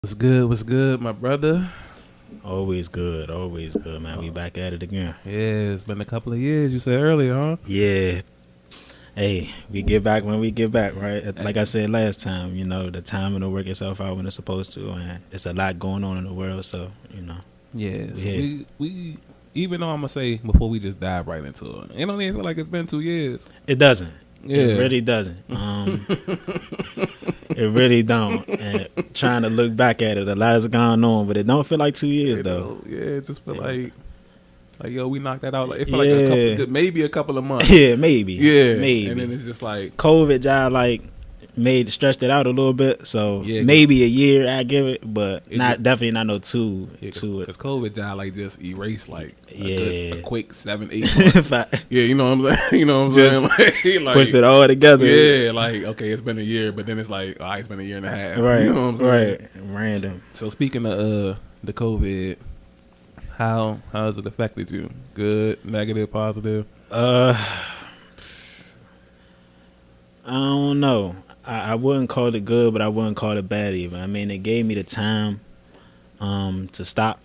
What's good, my brother? Always good, man. We back at it again. Yeah, it's been a couple of years. You said earlier, huh? Yeah. Hey, we get back when we get back, right? Like I said last time, the timing will work itself out when it's supposed to, and it's a lot going on in the world, so Yeah, we so here. we even though I'm gonna say before we just dive right into it, it don't even feel like it's been 2 years. It doesn't. Yeah, It really doesn't. It really don't. And trying to look back at it, a lot has gone on, but it don't feel like 2 years though. yeah, it just feel like yo, we knocked that out. Like it feel Yeah. like maybe a couple of months. Yeah, maybe. Yeah, Maybe. and then it's just like COVID job stretched it out a little bit, so Yeah, maybe a year I give it, but It definitely not no two. because COVID died like just erased like a quick 7-8 months. Fact. Yeah, you know what I'm saying. You know what I'm Just saying? Like, Pushed it all together. yeah, like okay, it's been a year, but then it's like, all right, it's been a year and a half. Right. You know what I'm saying? Right. Random. So speaking of the COVID, how has it affected you? Good, negative, positive? I don't know. I wouldn't call it good, but I wouldn't call it bad either. I mean, it gave me the time to stop.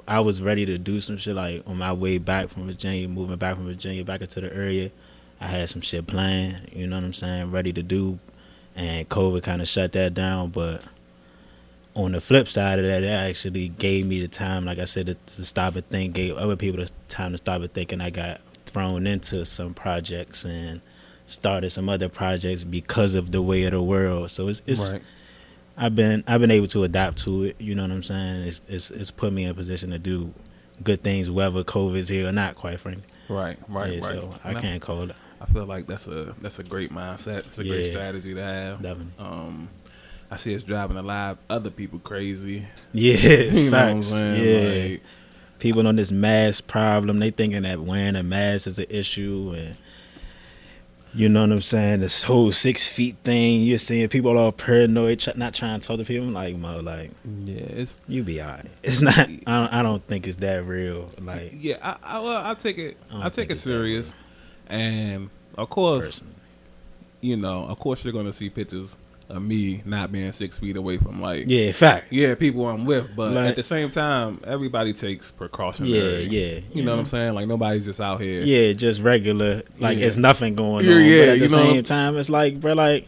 I was ready to do some shit like on my way back from Virginia, moving back from Virginia back into the area. I had some shit planned, you know what I'm saying, ready to do, and COVID kind of shut that down. But on the flip side of that, it actually gave me the time, like I said, to stop and think, gave other people the time to stop and think, and I got thrown into some projects and started some other projects because of the way of the world. So it's Right, I've been able to adapt to it. You know what I'm saying? It's put me in a position to do good things, whether COVID's here or not. Quite frankly, right. So I can't call it. I feel like that's a great mindset. It's a great strategy to have. Definitely. I see it's driving a lot of other people crazy. Yeah, You know what I'm facts. saying? Yeah, Like, people on this mask problem. They thinking that wearing a mask is an issue, and you know what I'm saying. This whole 6 feet thing. You're seeing people all paranoid, not trying to talk to people. I'm like, Mo, like yeah, it's you be alright. It's not. I don't think it's that real. Like, yeah. I take it. I don't I take think it it's that serious, and of course, personally. of course, you're gonna see pictures of me not being 6 feet away from Yeah, fact. people I'm with, but Like- at the same time, everybody takes precautionary. Yeah. You know what I'm saying? Like nobody's just out here. Yeah, just regular. Like Yeah. it's nothing going Yeah, on. yeah, But at you the know. same time, it's like, bro, like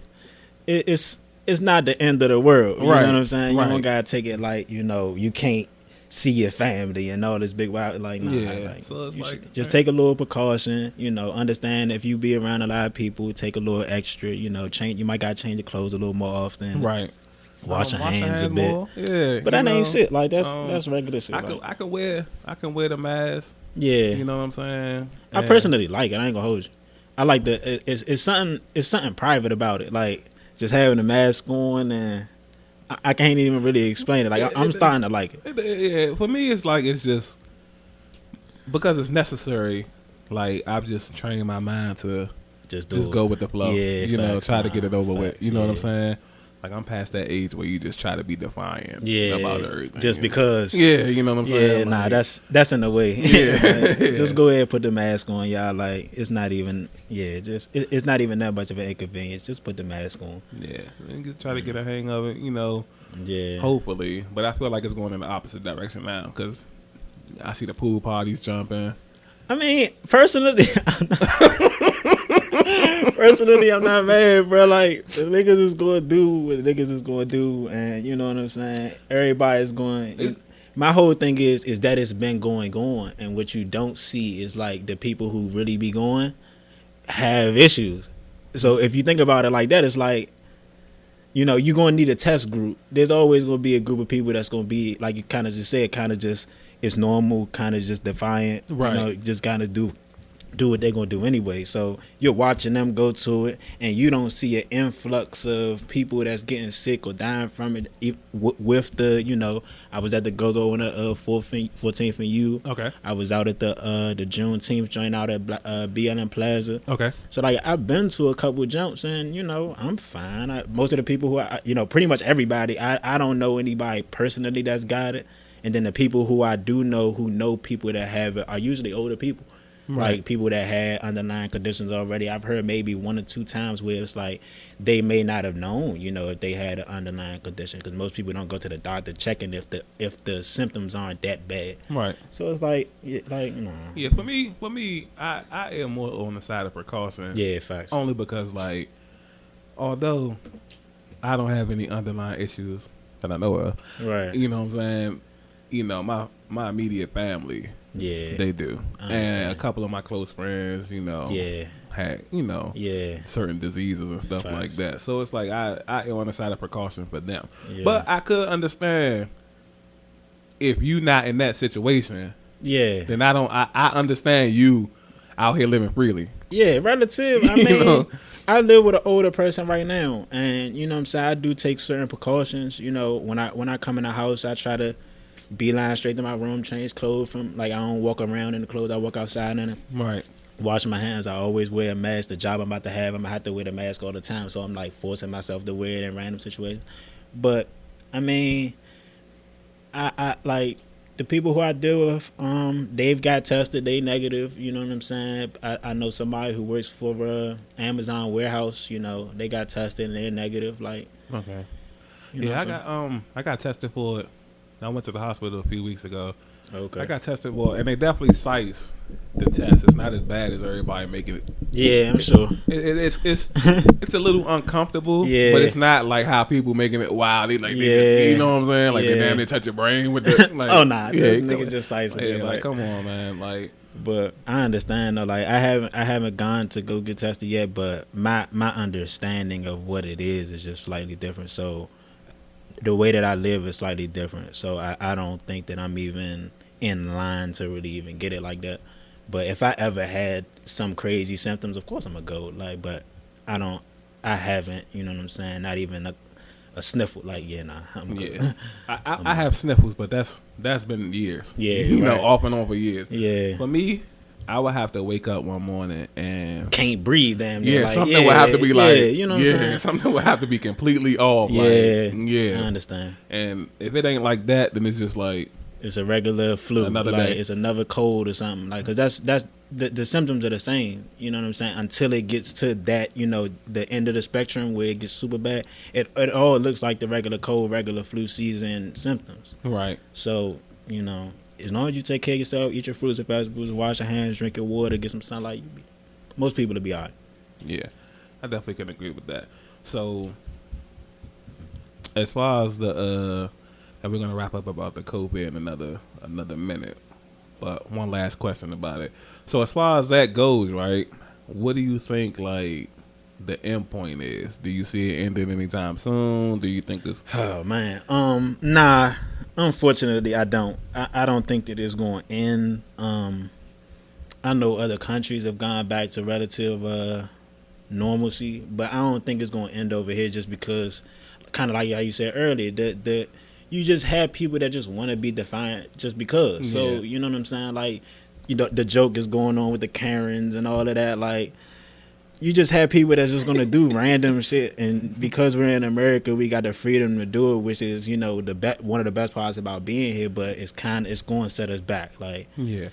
it's not the end of the world. You Right, know what I'm saying? You right. don't gotta take it like you can't see your family and all this big wild. Like, nah, Yeah, like, so it's you like- should just take a little precaution. Understand if you be around a lot of people, take a little extra. Change. You might gotta change your clothes a little more often. Right. Wash your hands a bit. more. Yeah, But that ain't shit. Like that's regular shit. I can wear the mask. Yeah. You know what I'm saying? I And- personally like it. I ain't gonna hold you. I like it's something private about it. Like just having the mask on, and I can't even really explain it. Like I'm starting to like it. Yeah, for me, it's just because it's necessary. Like I've just trained my mind to Just go with the flow. Yeah, facts, try to get it over with. facts, You know what I'm yeah. saying? Like I'm past that age where you just try to be defiant about everything. just because. Yeah, you know what I'm Yeah, saying? nah, Like, that's in the way. Yeah. Like, just go ahead and put the mask on, y'all. Like it's not even. Yeah, it's not even that much of an inconvenience. Just put the mask on. yeah. And try to get a hang of it. Yeah. Hopefully, but I feel like it's going in the opposite direction now because I see the pool parties jumping. I mean, personally, I'm not mad, bro. Like the niggas is gonna do what the niggas is gonna do, and you know what I'm saying. Everybody's going. My whole thing is that it's been going on, and what you don't see is like the people who really be going have issues. So if you think about it like that, it's like you're gonna need a test group. There's always gonna be a group of people that's gonna be like you kind of just said, kind of just it's normal, kind of just defiant. Right. Just kind of do what they're gonna do anyway. So you're watching them go to it, and you don't see an influx of people that's getting sick or dying from it. With the, I was at the Go-Go on the 14th and U. Okay. I was out at the Juneteenth joint out at BLM Plaza. Okay. So like I've been to a couple jumps, and I'm fine. Most of the people who pretty much everybody. I don't know anybody personally that's got it, and then the people who I do know who know people that have it are usually older people. Right. Like people that had underlying conditions already. I've heard maybe 1 or 2 times where it's like they may not have known, if they had an underlying condition, because most people don't go to the doctor checking if the symptoms aren't that bad. Right. So it's like nah. Yeah, for me, I am more on the side of precaution. Yeah, facts. Only because, like, although I don't have any underlying issues that I know of, Right. you know what I'm saying? My immediate family, Yeah. they do. I And understand. a couple of my close friends, Yeah. had, Yeah. certain diseases and stuff like Facts. that. So it's like I am on the side of precaution for them. Yeah. But I could understand if you not in that situation, Yeah. then I understand you out here living freely. Yeah, relative. I You mean, know? I live with an older person right now, and you know what I'm saying, I do take certain precautions. When I come in the house, I try to beeline straight to my room, change clothes from like I don't walk around in the clothes. I walk outside in it. Right. Wash my hands. I always wear a mask. The job I'm about to have, I'm gonna have to wear the mask all the time. So I'm like forcing myself to wear it in random situations. But I mean, I like the people who I deal with. They've got tested. They negative. You know what I'm saying. I know somebody who works for Amazon warehouse. They got tested and they're negative. Like, Okay. you know Yeah, what I'm I got tested for it. I went to the hospital a few weeks ago. saying? Okay. I got tested for it, and they definitely cites the test. It's not as bad as everybody making it. Yeah, I'm sure. It's a little uncomfortable, Yeah. but it's not like how people making it wild. They like, Yeah. they you know what I'm saying? Like Yeah. they damn near touch your brain with the. Like, Oh nah, yeah, this nigga just cites it. yeah, like Like, come on, man, like. but I understand though. Like I haven't gone to go get tested yet, but my understanding of what it is just slightly different. So the way that I live is slightly different. So I don't think that I'm even in line to really even get it like that. But if I ever had some crazy symptoms, of course I'm gonna go. Like, but I haven't. You know what I'm saying? Not even a sniffle. Like, yeah, nah. I'm good. Yeah, I have sniffles, but that's been years. Yeah, you know, right. off and on for years. Yeah. For me, I would have to wake up one morning and Can't breathe, damn near. yeah, Like, something would have to be like, yeah, you know what I'm saying? something would have to be completely off. Yeah, like, I yeah. understand. And if it ain't like that, then it's just like, It's a regular flu. Another like day. it's another cold or something. Like, cause that's the symptoms are the same. You know what I'm saying? Until it gets to that, the end of the spectrum where it gets super bad. It all looks like the regular cold, regular flu season symptoms. right. So as long as you take care of yourself, eat your fruits and vegetables, wash your hands, drink your water, get some sunlight, most people will be alright. Yeah, I definitely can agree with that. So, as far as and we're gonna wrap up about the COVID in another minute, but one last question about it. So, as far as that goes, right? What do you think like the end point is? Do you see it ending anytime soon? Do you think this? Oh man, nah. Unfortunately, I don't. I don't think that it's going to end. I know other countries have gone back to relative normalcy, but I don't think it's going to end over here just because, kind of like how you said earlier, that you just have people that just want to be defiant just because. So Yeah. you know what I'm saying? Like, the joke is going on with the Karens and all of that. Like, you just have people that's just gonna do random shit, and because we're in America, we got the freedom to do it, which is one of the best parts about being here. But it's going to set us back, like Yeah.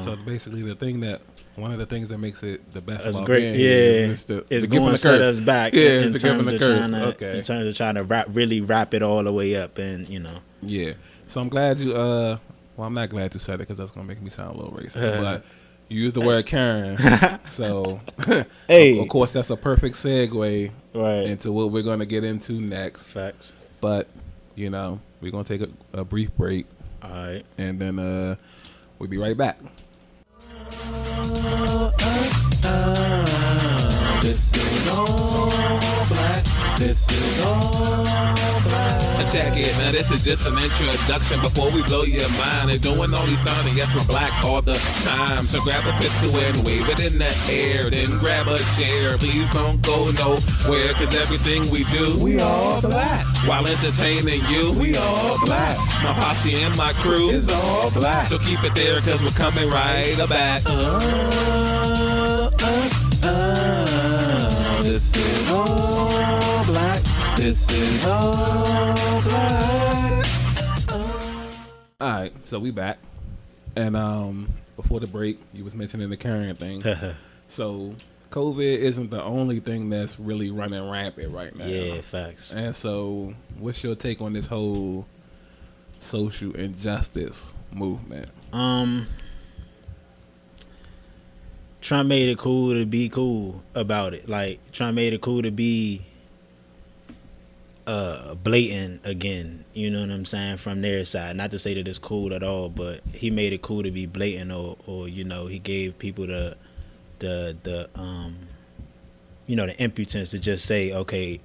So basically, one of the things that makes it the best That's about great. being here Yeah, is the it's gift going and to the set curse. us back. Yeah, in it's the gift and terms the of curse. trying to, Okay. in terms of trying to really wrap it all the way up, and Yeah. So I'm glad you. Well, I'm not glad you said it because that's gonna make me sound a little racist. But you used the word Karen, so Hey. of course that's a perfect segue right. into what we're gonna get into next. Facts. But we're gonna take a brief break, All right. and then we'll be right back. This is all black. This is all black. Check it, now this is just an introduction before we blow your mind. And doing all these things, yes, we're black all the time. So grab a pistol and wave it in the air. Then grab a chair, please don't go nowhere. Cause everything we do, we all black. While entertaining you, we all black. My posse and my crew is all black. So keep it there cause we're coming right back. This is all black. This is all black. Alright, so we back. And before the break, you was mentioning the carrying thing. So COVID isn't the only thing that's really running rampant right now. Yeah, facts. And so, what's your take on this whole social injustice movement? Trump made it cool to be cool about it. Like, Trump made it cool to be blatant again. You know what I'm saying? From their side. Not to say that it's cool at all, but he made it cool to be blatant, or you know, he gave people the you know, the impotence to just say, okay,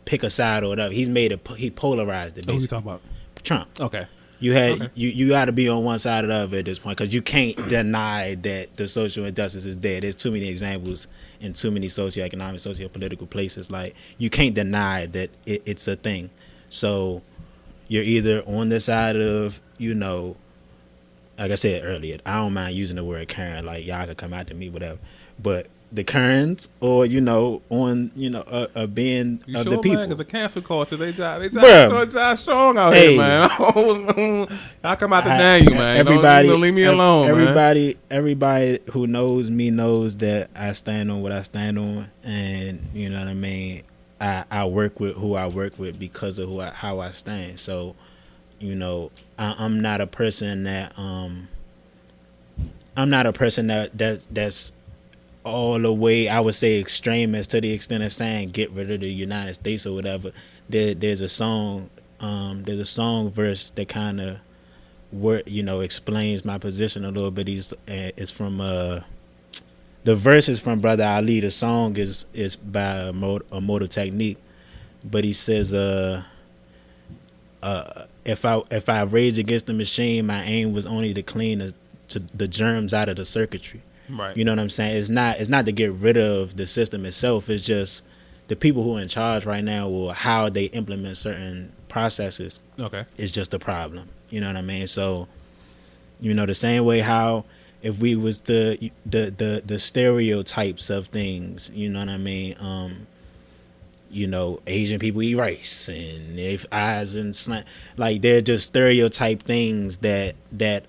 pick a side or whatever. He polarized it. Who Basically. you talking about? Trump. Okay. You had Okay. you got to be on one side or the other at this point, because you can't deny that the social injustice is there. There's too many examples in too many socioeconomic, socio-political places. Like, you can't deny that it's a thing. So you're either on the side of, you know, like I said earlier, I don't mind using the word Karen. Like, y'all could come after me, whatever. But the Karens, or, you know, on, you know, being You of sure, the people. man? Because the cancel culture, they Bruh. drive strong out Hey. here, man. Y'all come out to Daniel, man. Everybody, don't leave me alone, man. Everybody who knows me knows that I stand on what I stand on, and you know what I mean. I work with who I work with because of how I stand. So, you know, I'm not a person that that's all the way, I would say, extremist to the extent of saying get rid of the United States or whatever. There's a song verse that kind of explains my position a little bit. It's from the verse is from Brother Ali. The song is by Immortal Technique, but he says if I rage against the machine, my aim was only to clean the germs out of the circuitry. Right. You know what I'm saying? It's not to get rid of the system itself. It's just the people who are in charge right now, or how they implement certain processes. Okay. Is just a problem. You know what I mean? So, you know, the same way how if we was the stereotypes of things, you know what I mean? You know, Asian people eat rice, and if eyes and like, they're just stereotype things that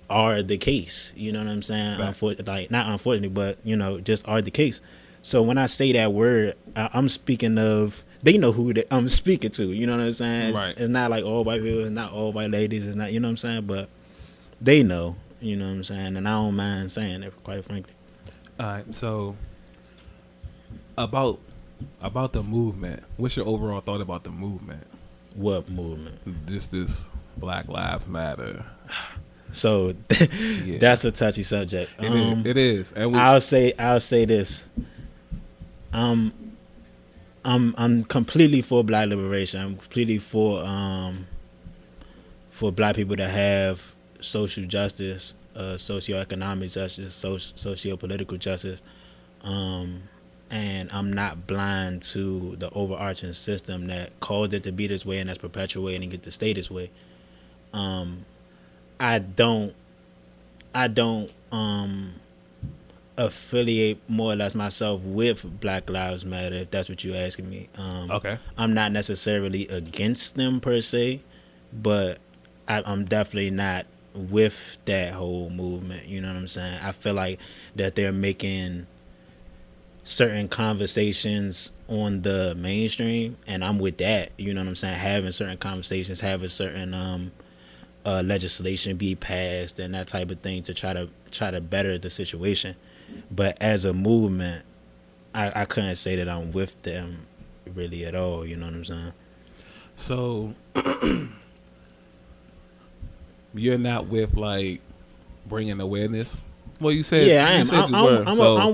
are the case. You know what I'm saying? Right. Not unfortunately, but you know, just are the case. So when I say that word, I'm speaking of, they know who I'm speaking to. You know what I'm saying? Right. It's not like all white people. It's not all white ladies. It's not. You know what I'm saying? But they know. You know what I'm saying? And I don't mind saying it, quite frankly. All right. So about the movement, what's your overall thought about the movement? What movement? Just this Black Lives Matter. So Yeah. that's a touchy subject. It is. And I'll say this. I'm completely for Black liberation. I'm completely for Black people to have social justice, socioeconomic justice, socio-political justice. And I'm not blind to the overarching system that caused it to be this way and that's perpetuating it to stay this way. I don't affiliate more or less myself with Black Lives Matter, if that's what you're asking me. Okay. I'm not necessarily against them per se, but I'm definitely not with that whole movement. You know what I'm saying? I feel like that they're making certain conversations on the mainstream, and I'm with that. You know what I'm saying? Having certain conversations, having certain legislation be passed and that type of thing to try to better the situation. But as a movement, I couldn't say that I'm with them really at all. You know what I'm saying? So you're not with, like, bringing awareness? Well, you said, yeah, I you am. said you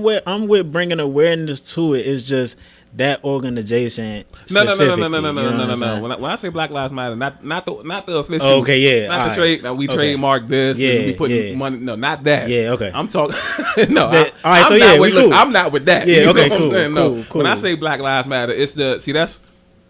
were, I'm with bringing awareness to it. It's just that organization. No. specifically, you know what I'm saying? When I say Black Lives Matter, not the official. Oh, okay, yeah, Not the all trade. right. We Okay. trademark this. Yeah, and we put yeah. money. No, not that. Yeah, okay. I'm talking. No, All right, I'm so not yeah, with, we cool. I'm not with that. Yeah, You know okay, what I'm cool, saying? No. cool. When I say Black Lives Matter, it's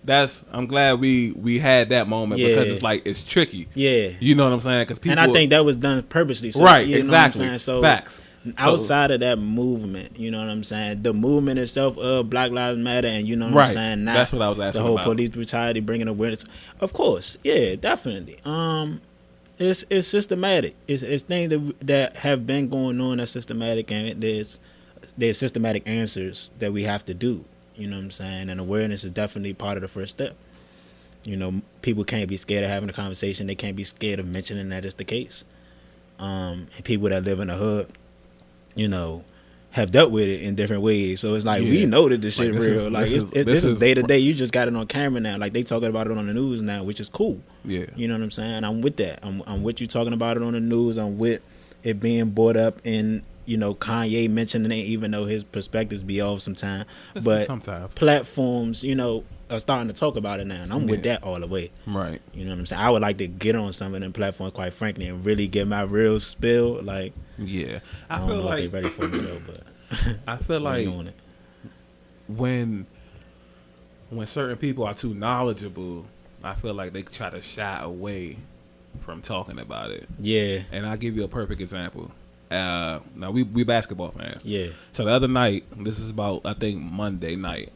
that's. I'm glad we had that moment, Yeah. because it's like, it's tricky. Yeah. You know what I'm saying? Because people. And I think that was done purposely. So, Right, you know exactly. What I'm saying? So Facts. outside of that movement, you know what I'm saying? The movement itself of Black Lives Matter, and you know what Right. I'm saying? Not That's what I was asking the whole about. police brutality, bringing awareness. Of course, yeah, definitely. It's systematic. It's things that have been going on that's systematic, and there's systematic answers that we have to do. You know what I'm saying? And awareness is definitely part of the first step. You know, people can't be scared of having a conversation. They can't be scared of mentioning that it's the case. And people that live in the hood, you know, have dealt with it in different ways. So it's like, we know that this shit real. This is day to day. You just got it on camera now. Like, they talking about it on the news now, which is cool. Yeah. You know what I'm saying? I'm with that. I'm with you talking about it on the news. I'm with it being brought up in, you know, Kanye mentioning it, even though his perspectives be off sometimes. But sometimes platforms, you know, are starting to talk about it now, and I'm with that all the way. Right. You know what I'm saying? I would like to get on some of them platforms, quite frankly, and really get my real spill. Like, yeah, I don't know if they ready for me though, but I feel like on it. when certain people are too knowledgeable, I feel like they try to shy away from talking about it. Yeah. And I'll give you a perfect example. Now we basketball fans. Yeah. So the other night, this is about, I think, Monday night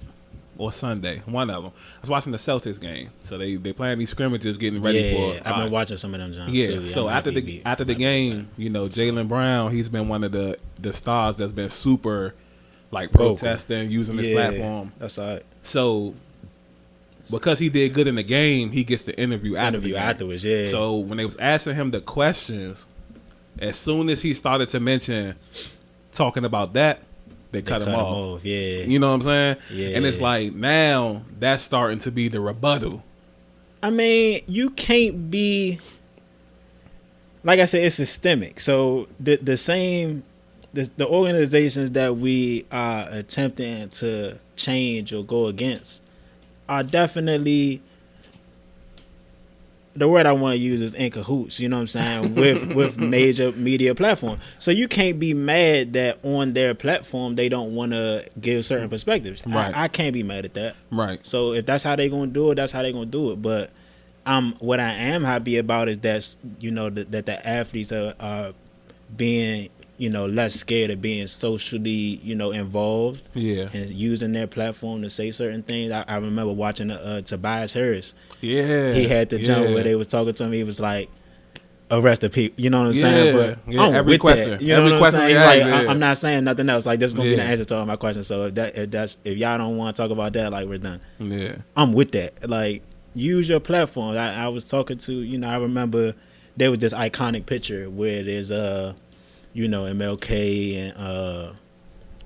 or Sunday, one of them. I was watching the Celtics game. So they playing these scrimmages, getting ready for. I've been watching some of them Johns yeah. too. So after the game, you know, Jaylen Brown, he's been one of the stars that's been super, like, protesting, using this platform. That's all right. So because he did good in the game, he gets to interview afterwards. Yeah. So when they was asking him the questions, as soon as he started to mention talking about that, they cut him off. Yeah. You know what I'm saying? Yeah. And it's like, now that's starting to be the rebuttal. I mean, you can't be, like I said, it's systemic. So the same, the organizations that we are attempting to change or go against are definitely, the word I want to use is in cahoots, you know what I'm saying, with major media platforms. So you can't be mad that on their platform they don't want to give certain perspectives. Right. I can't be mad at that. Right. So if that's how they going to do it, that's how they going to do it. But what I am happy about is that, you know, that the athletes are being, you know, less scared of being socially, you know, involved. Yeah. And using their platform to say certain things. I remember watching Tobias Harris. Yeah. He had the jump where they was talking to him. He was like, arrest the people. You know what I'm saying? But I'm every with question. that. You know what I'm saying? Like, I'm not saying nothing else. Like, this is gonna be the answer to all my questions. So if y'all don't want to talk about that, like, we're done. Yeah. I'm with that. Like, use your platform. I was talking to, you know, I remember there was this iconic picture where there's you know, MLK and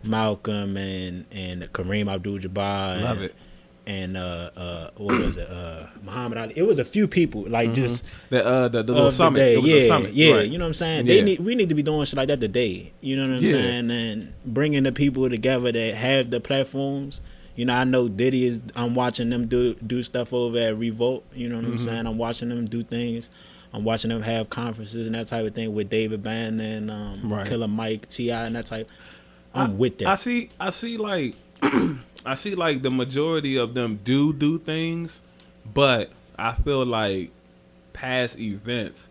Malcolm and Kareem Abdul-Jabbar. Love it. And what was it? Muhammad Ali. It was a few people, like, just the little summit. It was a summit. Yeah, right. you know what I'm saying? Yeah. We need to be doing shit like that today. You know what I'm saying? And bringing the people together that have the platforms. You know, I know Diddy I'm watching them do stuff over at Revolt. You know what I'm saying? I'm watching them do things. I'm watching them have conferences and that type of thing with David Bannon, Killer Mike, T.I. and that type. I'm with that. I see like I see like the majority of them do things, but I feel like past events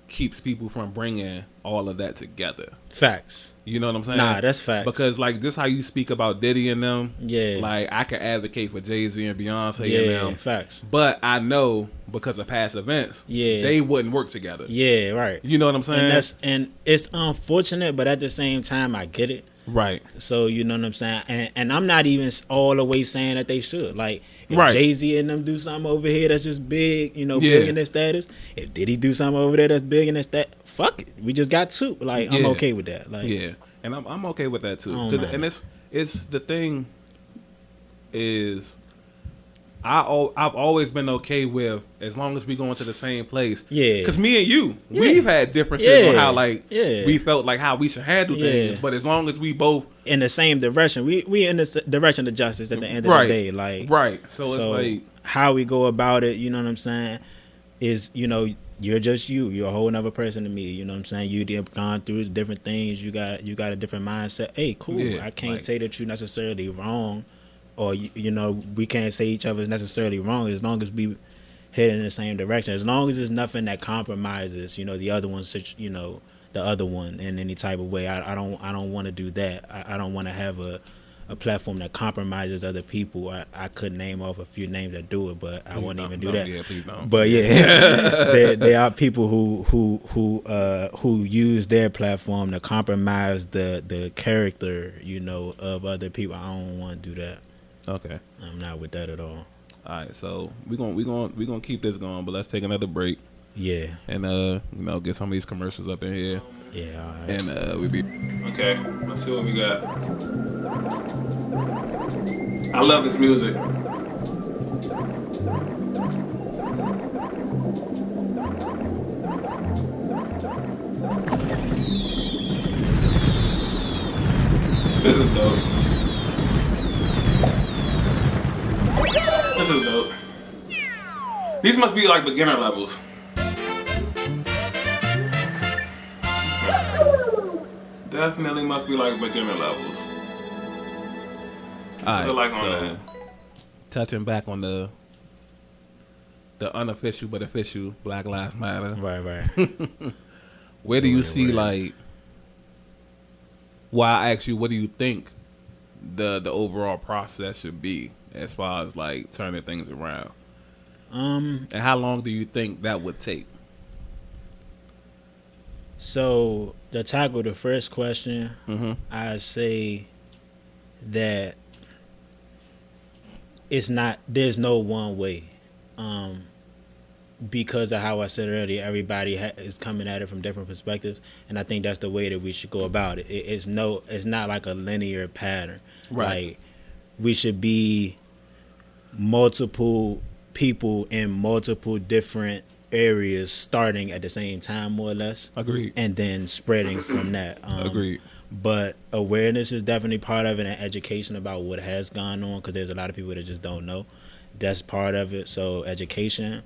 keeps people from bringing all of that together. Facts. You know what I'm saying? Nah, that's facts. Because, like, this how you speak about Diddy and them. Yeah. Like, I can advocate for Jay-Z and Beyonce and them. Facts. But I know because of past events, they wouldn't work together. Yeah, right. You know what I'm saying? And it's unfortunate, but at the same time, I get it. Right. So, you know what I'm saying? And I'm not even all the way saying that they should. Like, if right. Jay-Z and them do something over here that's just big, you know, big in their status. If Diddy do something over there that's big in their status, fuck it. We just got two. Like, I'm okay with that. Like, yeah. And I'm okay with that too. And it's the thing is, I've always been okay with, as long as we go into the same place. Yeah. Because me and you, we've had differences on how, like, we felt like how we should handle things. But as long as we both in the same direction, we in the direction of justice at the end of the day. Like, So it's like, how we go about it, you know what I'm saying, is, you know, you're just you're a whole nother person to me. You know what I'm saying? You've gone through different things. You got a different mindset. Hey, cool. I can't say that you're necessarily wrong, or you know, we can't say each other is necessarily wrong, as long as we head in the same direction. As long as there's nothing that compromises, you know, the other one in any type of way. I don't want to do that. I don't want to have a platform that compromises other people. I could name off a few names that do it, but I won't even do that. Yeah, please don't. But there are people who use their platform to compromise the character, of other people. I don't want to do that. Okay, I'm not with that at all. All right, so we're gonna keep this going, but let's take another break. Yeah, and get some of these commercials up in here. Yeah, all right. And we be okay. Let's see what we got. I love this music. This is dope. This is dope. These must be like beginner levels. Definitely must be like beginner levels. Alright, so touching back on the unofficial but official Black Lives Matter. Right. Where do you see like? Well, I ask you, what do you think the overall process should be as far as like turning things around? And how long do you think that would take? So to tackle the first question, I say that there's no one way, because of how I said earlier, everybody is coming at it from different perspectives, and I think that's the way that we should go about it. It's not like a linear pattern. Right. Like, we should be multiple people in multiple different areas starting at the same time, more or less. Agreed. And then spreading from that. Agreed. But awareness is definitely part of it, and education about what has gone on, because there's a lot of people that just don't know. That's part of it. So education,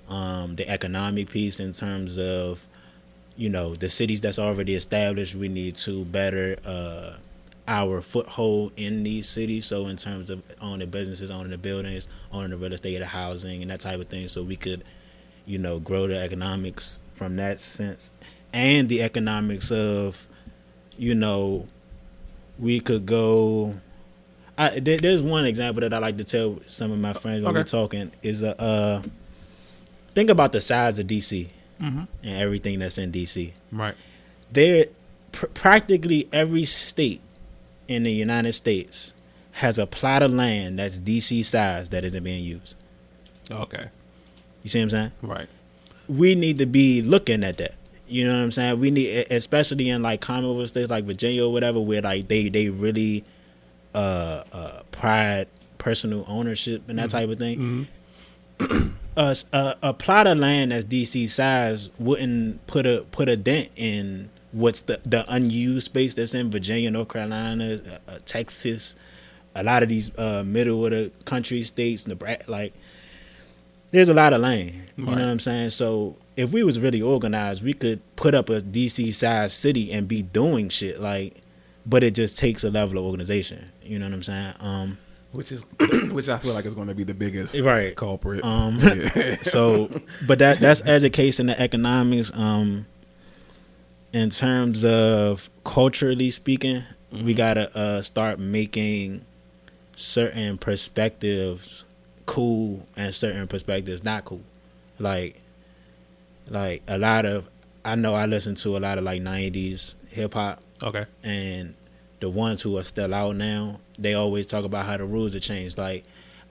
the economic piece in terms of, the cities that's already established, we need to better our foothold in these cities. So in terms of owning businesses, owning the buildings, owning the real estate, the housing, and that type of thing, so we could grow the economics from that sense, and the economics of, we could go. There's one example that I like to tell some of my friends when we're talking is think about the size of DC and everything that's in DC. Right. There, practically every state in the United States has a plot of land that's DC size that isn't being used. Okay. You see what I'm saying? Right. We need to be looking at that. You know what I'm saying? We need, especially in like Commonwealth states like Virginia or whatever, where like they really pride personal ownership and that type of thing. A plot of land that's DC size wouldn't put a dent in what's the unused space that's in Virginia, North Carolina, Texas, a lot of these middle of the country states, Nebraska, like. There's a lot of land, you know what I'm saying? So if we was really organized, we could put up a DC-sized city and be doing shit, like, but it just takes a level of organization. You know what I'm saying? Which I feel like is going to be the biggest culprit. So, but that's education and economics. In terms of culturally speaking, we gotta start making certain perspectives cool and certain perspectives not cool. Like a lot of, I know I listen to a lot of like 90s hip hop. Okay. And the ones who are still out now, they always talk about how the rules have changed. Like,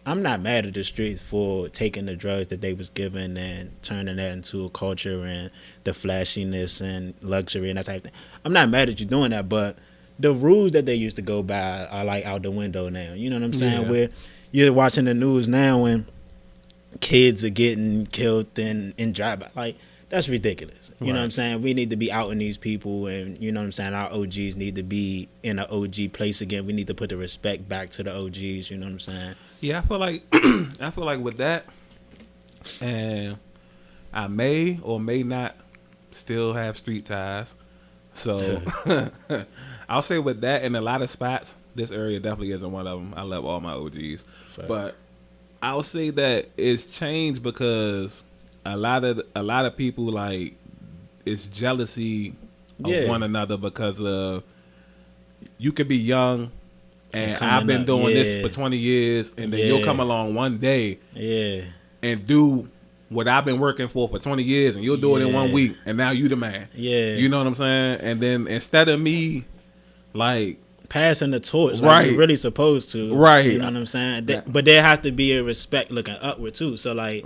I'm not mad at the streets for taking the drugs that they was given and turning that into a culture and the flashiness and luxury and that type of thing. I'm not mad at you doing that, but the rules that they used to go by are like out the window now. You know what I'm saying? Yeah. Where you're watching the news now and kids are getting killed in drive-by. Like, that's ridiculous. You know what I'm saying? We need to be out in these people, and you know what I'm saying? Our OGs need to be in an OG place again. We need to put the respect back to the OGs. You know what I'm saying? Yeah, I feel like with that, and I may or may not still have street ties. So I'll say with that, in a lot of spots, this area definitely isn't one of them. I love all my OGs. Fair. But I'll say that it's changed because a lot of people, like, it's jealousy of one another because of, you could be young and I've been doing this for 20 years, and then you'll come along one day and do what I've been working for 20 years, and you'll do it in 1 week, and now you the man. Yeah. You know what I'm saying? And then instead of me, like, passing the torch like you're really supposed to. Right. You know what I'm saying? But there has to be a respect looking upward, too. So, like,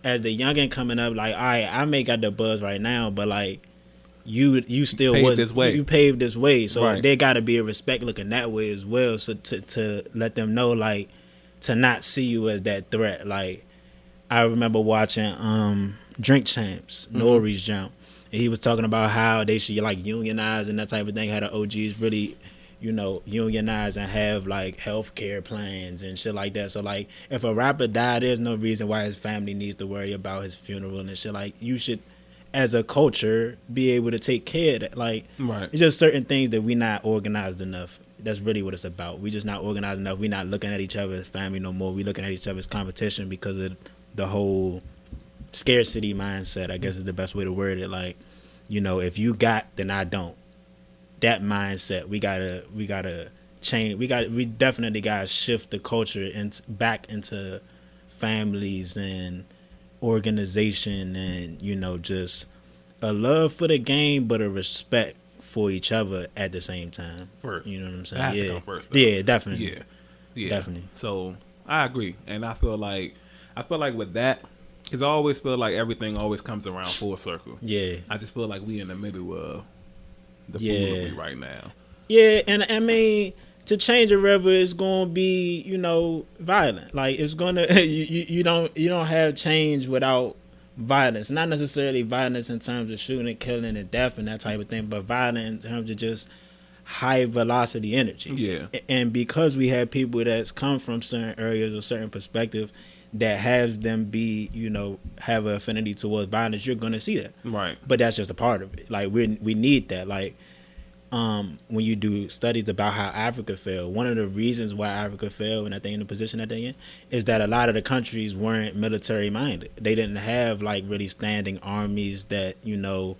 as the youngin' coming up, like, all right, I may got the buzz right now, but, like, you still paved this way. You paved this way. So there got to be a respect looking that way as well. So to let them know, like, to not see you as that threat. Like, I remember watching Drink Champs, Nori's jump, and he was talking about how they should like unionize and that type of thing. How the OGs really, you know, unionize and have like healthcare plans and shit like that. So like, if a rapper died, there's no reason why his family needs to worry about his funeral and shit. Like, you should, as a culture, be able to take care of that. Like, it's just certain things that we not organized enough. That's really what it's about. We just not organized enough. We not looking at each other as family no more. We looking at each other as competition because of the whole scarcity mindset, I guess is the best way to word it. Like, you know, if you got, then I don't. That mindset, we gotta change. We definitely gotta shift the culture and back into families and organization, and, you know, just a love for the game, but a respect for each other at the same time. First, you know what I'm saying? That has to come first, though. Yeah, definitely. Yeah, definitely. So I agree, and I feel like with that, because I always feel like everything always comes around full circle. Yeah, I just feel like we in the middle of the foolery right now. Yeah, and I mean, to change a river is gonna be, you know, violent. Like, it's gonna you don't have change without violence. Not necessarily violence in terms of shooting and killing and death and that type of thing, but violence in terms of just high velocity energy. Yeah. And because we have people that's come from certain areas or certain perspective that have them be, you know, have an affinity towards violence, you're gonna see that. Right. But that's just a part of it. Like, we need that. Like, when you do studies about how Africa fell, one of the reasons why Africa fell and that they in the position that they in is that a lot of the countries weren't military minded. They didn't have like really standing armies that, you know,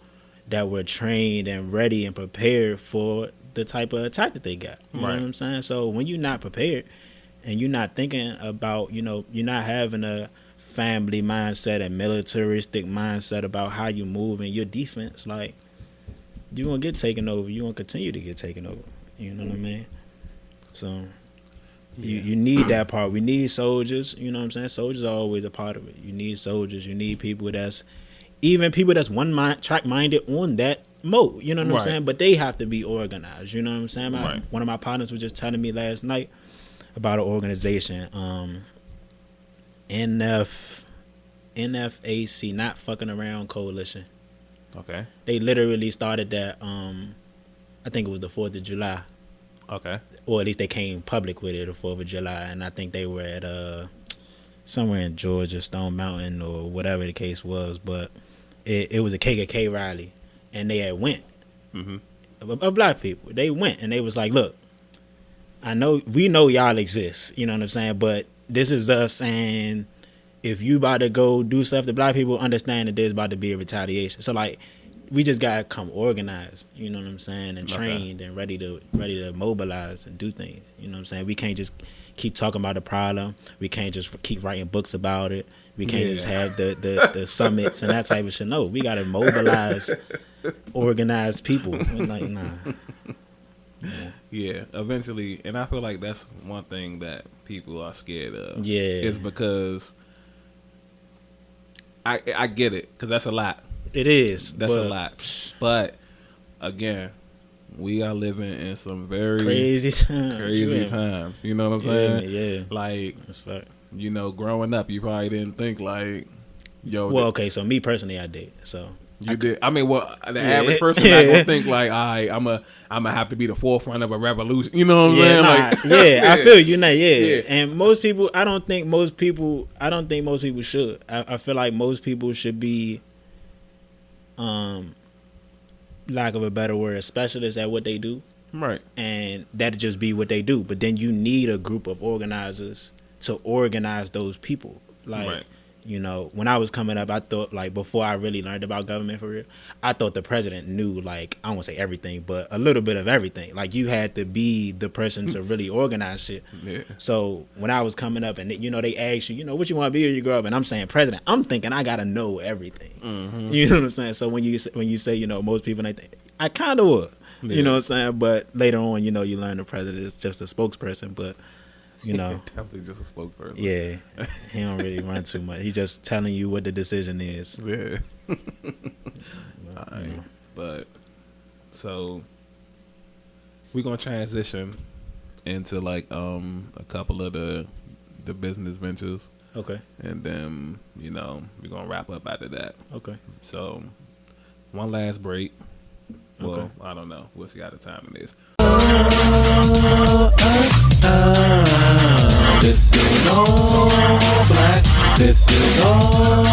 that were trained and ready and prepared for the type of attack that they got. You know what I'm saying? So when you're not prepared and you're not thinking about, you know, you're not having a family mindset and militaristic mindset about how you move in your defense, like, you're going to get taken over. You're going to continue to get taken over. You know what I mean? So you need that part. We need soldiers. You know what I'm saying? Soldiers are always a part of it. You need soldiers. You need people that's track-minded on that mode. You know what I'm saying? But they have to be organized. You know what I'm saying? One of my partners was just telling me last night about an organization, NFAC, Not Fucking Around Coalition. Okay. They literally started that, I think it was the 4th of July. Okay. Or at least they came public with it, the 4th of July. And I think they were at somewhere in Georgia, Stone Mountain or whatever the case was. But it was a KKK rally. And they had went. Of black people. They went and they was like, look, we know y'all exist. You know what I'm saying? But this is us saying, if you about to go do stuff to black people, understand that there's about to be a retaliation. So like, we just gotta come organized, you know what I'm saying, and trained and ready to mobilize and do things. You know what I'm saying? We can't just keep talking about the problem. We can't just keep writing books about it. We can't just have the summits and that type of shit. No, we gotta mobilize, organize people. Like, nah. Yeah, eventually, and I feel like that's one thing that people are scared of. Yeah, is because I get it, because that's a lot. It is. That's a lot. But again, we are living in some very crazy times. You know what I'm saying? Yeah. Like, that's fact. You know, growing up, you probably didn't think like, yo. Well, okay, so me personally, I did. So you did. I mean, well, the average person not gonna think like, I'm gonna have to be the forefront of a revolution. You know what I'm saying? Like, I feel you now. Yeah. And most people, I don't think most people should. I feel like most people should be, lack of a better word, specialists at what they do. Right. And that'd just be what they do. But then you need a group of organizers to organize those people. Like, You know, when I was coming up, I thought, like, before I really learned about government for real, I thought the president knew, like, I won't say everything, but a little bit of everything. Like, you had to be the person to really organize shit. Yeah. So when I was coming up and, you know, they asked you, you know, what you want to be when you grow up, and I'm saying president, I'm thinking I got to know everything. Mm-hmm. You know what I'm saying? So when you say, you know, most people, they think, I kind of would. Yeah. You know what I'm saying? But later on, you know, you learn the president is just a spokesperson, but... You know, definitely just a spokesperson. Yeah, he don't really run too much. He's just telling you what the decision is. Yeah. All right, but so we're gonna transition into like a couple of the business ventures. Okay. And then you know we're gonna wrap up after that. Okay. So one last break. Well, okay. I don't know. We'll see how the timing is. This is all black. This is all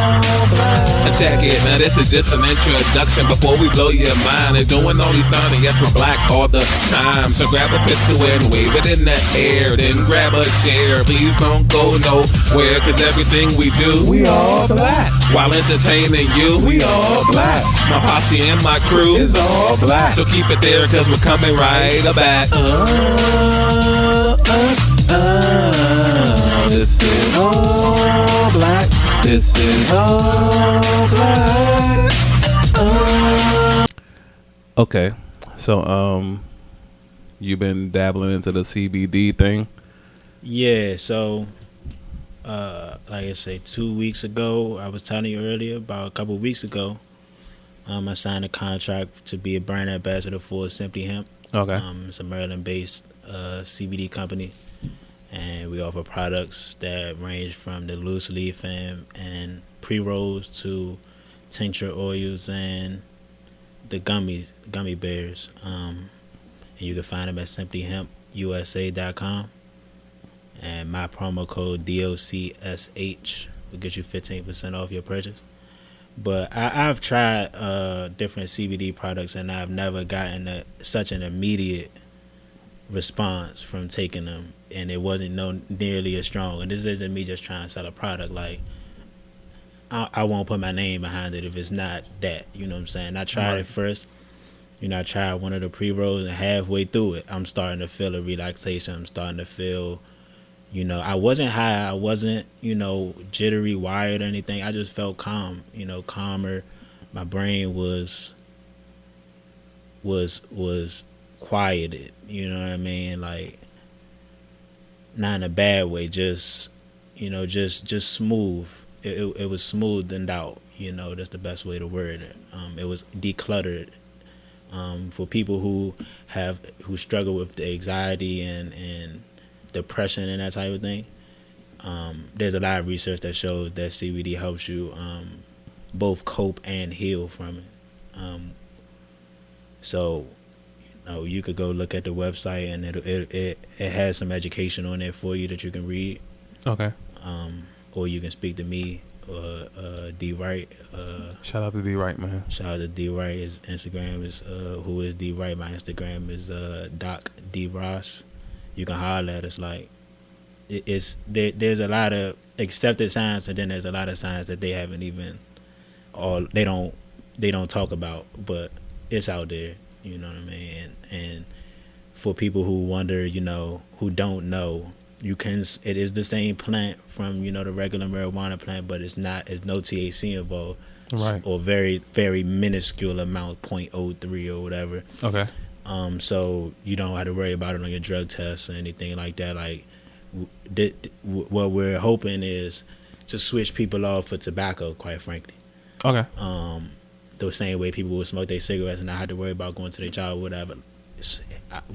black. And check it, now this is just an introduction before we blow your mind. And doing all these things, and yes, we're black all the time. So grab a pistol and wave it in the air. Then grab a chair. Please don't go nowhere, cause everything we do, we all black. While entertaining you, we all black. My posse and my crew is all black. So keep it there, cause we're coming right back. This is all black. This is all black. Okay, so you've been dabbling into the CBD thing. Yeah, so like I say, 2 weeks ago, I was telling you earlier, about a couple of weeks ago, I signed a contract to be a brand ambassador for Simply Hemp. Okay. It's a Maryland-based CBD company, and we offer products that range from the loose leaf and pre-rolls to tincture oils and the gummy bears. And you can find them at simplyhempusa.com. And my promo code DOCSH will get you 15% off your purchase. But I've tried different CBD products, and I've never gotten such an immediate response from taking them, and it wasn't nearly as strong. And this isn't me just trying to sell a product. Like, I won't put my name behind it if it's not that. You know what I'm saying? I tried it first. You know, I tried one of the pre-rolls, and halfway through it, I'm starting to feel a relaxation. I'm starting to feel... You know, I wasn't high. I wasn't, you know, jittery, wired or anything. I just felt calm, you know, calmer. My brain was quieted, you know what I mean? Like, not in a bad way, just, you know, just smooth. It was smoothed out, you know, that's the best way to word it. It was decluttered. For people who struggle with the anxiety and depression and that type of thing, there's a lot of research that shows that CBD helps you both cope and heal from it. So, you know, you could go look at the website, and it has some education on there for you that you can read. Okay. Or you can speak to me or D Wright. Shout out to D Wright, man. Shout out to D Wright. His Instagram is who is D Wright. My Instagram is Doc D Ross. You can holler at us. Like, there's a lot of accepted science, and then there's a lot of science that they haven't even, or they don't talk about, but it's out there. You know what I mean? And for people who wonder, you know, who don't know, it is the same plant from, you know, the regular marijuana plant, but it's no THC involved, right? Or very, very minuscule amount, 0.03 or whatever. Okay. So you don't have to worry about it on your drug tests or anything like that. Like, what we're hoping is to switch people off for tobacco, quite frankly. Okay. The same way people would smoke their cigarettes and not have to worry about going to their job or whatever.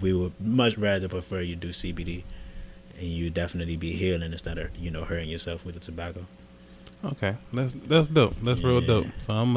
We would much rather prefer you do CBD, and you definitely be healing instead of, you know, hurting yourself with the tobacco. Okay, that's dope. That's real dope. So I'm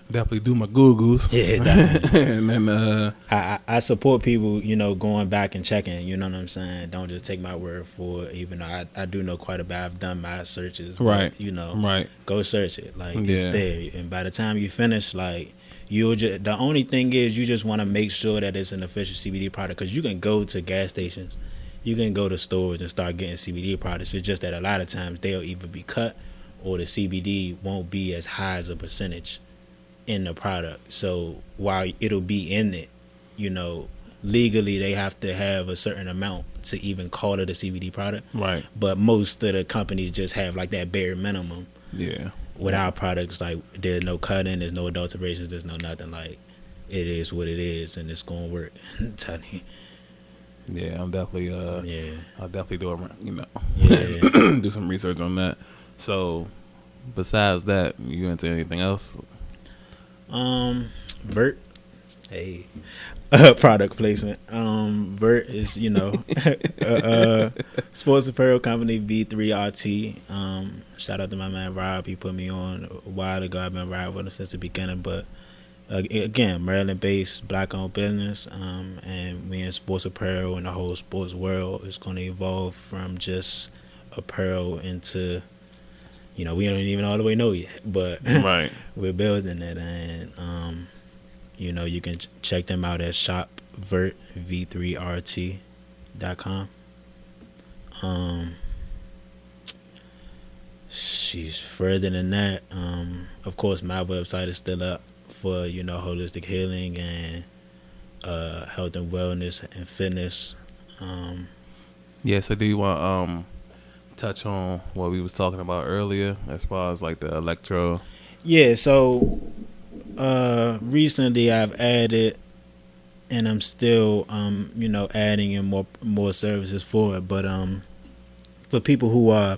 definitely do my Googles. Yeah, definitely. And then I support people, you know, going back and checking. You know what I'm saying? Don't just take my word for it. Even though I do know quite a bit. I've done my searches. Right. But, you know. Right. Go search it. Like, it's there. And by the time you finish, like, the only thing is you just want to make sure that it's an official CBD product, because you can go to gas stations, you can go to stores and start getting CBD products. It's just that a lot of times they'll either be cut, or the CBD won't be as high as a percentage in the product. So while it'll be in it, legally they have to have a certain amount to even call it a CBD product. Right. But most of the companies just have like that bare minimum. Yeah. With our products, like there's no cutting, there's no adulterations, there's no nothing. Like it is what it is, and it's gonna work. I'm telling you. Yeah, I'm definitely. I'll definitely do some research on that. So, besides that, you into anything else? Vert. Hey. Product placement. Vert is, sports apparel company V3RT. Shout out to my man Rob. He put me on a while ago. I've been riding with him since the beginning. But again, Maryland-based, black-owned business. And we in sports apparel and the whole sports world is going to evolve from just apparel into, we don't even all the way know yet. But right. We're building it, and you can check them out at shopvertv3rt.com. Further than that, of course, my website is still up for, holistic healing and health and wellness and fitness. So do you want touch on what we was talking about earlier as far as like the electro? Yeah, so recently I've added, and I'm still adding in more services for it, but for people who are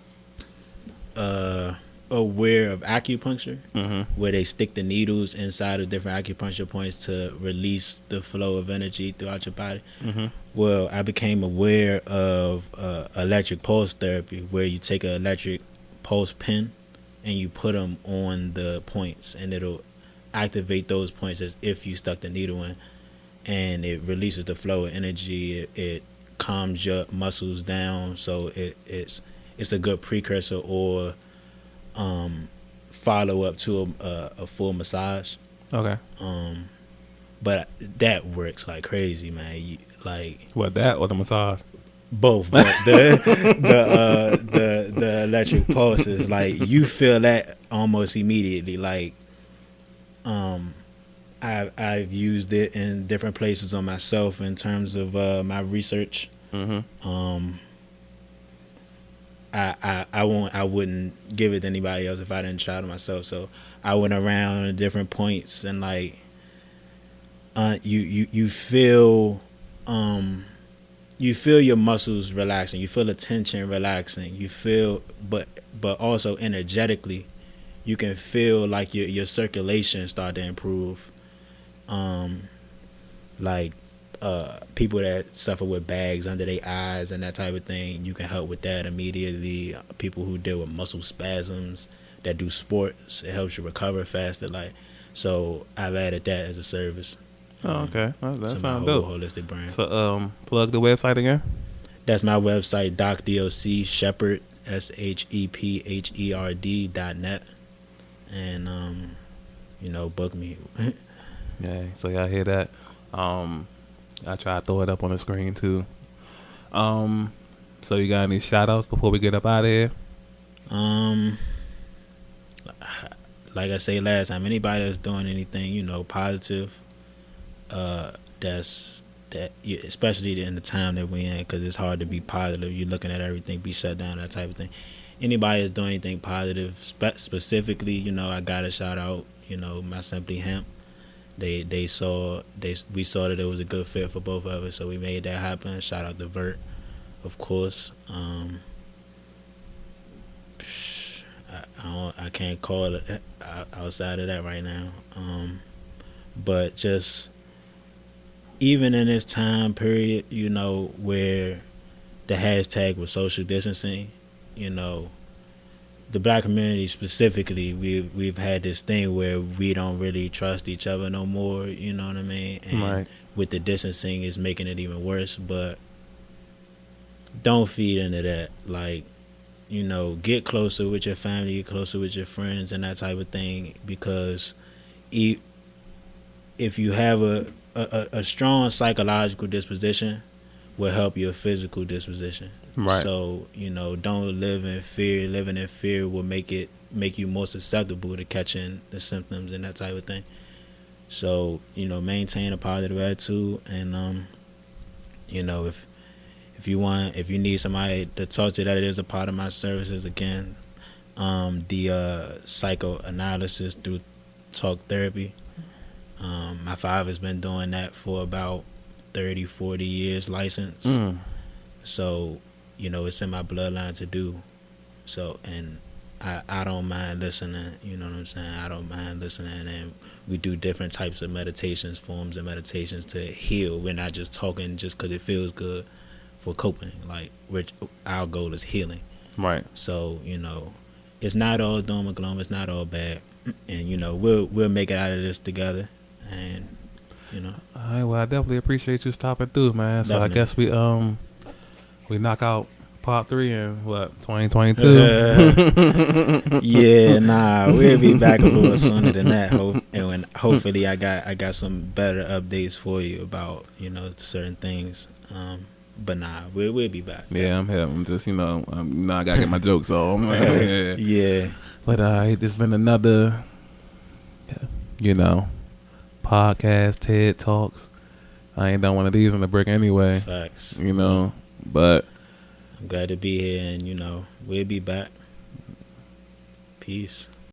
aware of acupuncture, where they stick the needles inside of different acupuncture points to release the flow of energy throughout your body. Well, I became aware of electric pulse therapy, where you take an electric pulse pin and you put them on the points, and it'll activate those points as if you stuck the needle in, and it releases the flow of energy. It calms your muscles down, so it's a good precursor or follow up to a full massage. Okay. But that works like crazy, man. What, that or the massage? Both, but the electric pulses, like you feel that almost immediately. Like I've used it in different places on myself in terms of my research. I wouldn't give it to anybody else if I didn't try it myself. So I went around at different points, and like you feel your muscles relaxing, you feel the tension relaxing, you feel but also energetically you can feel like your circulation start to improve. People that suffer with bags under their eyes and that type of thing, you can help with that immediately. People who deal with muscle spasms, that do sports, it helps you recover faster. So I've added that as a service. Okay, that sounds dope. Holistic brand. So plug the website again. That's my website, DocDOC Shepherd SHEPHERD.net, and book me. Yeah, so y'all hear that? I try to throw it up on the screen too. So you got any shout outs before we get up out of here? Like I say last time, anybody that's doing anything positive, especially in the time that we're in, because it's hard to be positive. You're looking at everything be shut down, that type of thing. Anybody that's doing anything positive, specifically, I gotta shout out, my Simply Hemp. We saw that it was a good fit for both of us, so we made that happen. Shout out to Vert, of course. I can't call it outside of that right now. But just even in this time period, where the hashtag was social distancing, the black community specifically, we've had this thing where we don't really trust each other no more, you know what I mean? And right. With the distancing, it's making it even worse. But don't feed into that. Get closer with your family, get closer with your friends and that type of thing, because if you have a strong psychological disposition, will help your physical disposition. Right. So, don't live in fear. Living in fear will make it make you more susceptible to catching the symptoms and that type of thing. So, you know, maintain a positive attitude, and you know, if you need somebody to talk to, that is a part of my services. Again, the psychoanalysis through talk therapy. My father's been doing that for about 30, 40 years licensed. So, you know, it's in my bloodline to do. So, and I don't mind listening, you know what I'm saying? I don't mind listening, and we do different types of meditations, forms of meditations to heal. We're not just talking just because it feels good for coping. Like, our goal is healing. Right. So, you know, it's not all doom and gloom. It's not all bad. And, you know, we'll make it out of this together. And, you know. All right, well, I definitely appreciate you stopping through, man. So definitely. I guess we knock out part 3 in what, 2022? Yeah, nah, we'll be back a little sooner than that. And when hopefully I got some better updates for you about, you know, certain things. But nah, we'll be back. Yeah, I'm here. I'm just, you know, I gotta get my jokes on. Yeah. But it's been another, you know, podcast, TED Talks. I ain't done one of these in the brick anyway. Facts. You know, but I'm glad to be here, and, you know, we'll be back. Peace.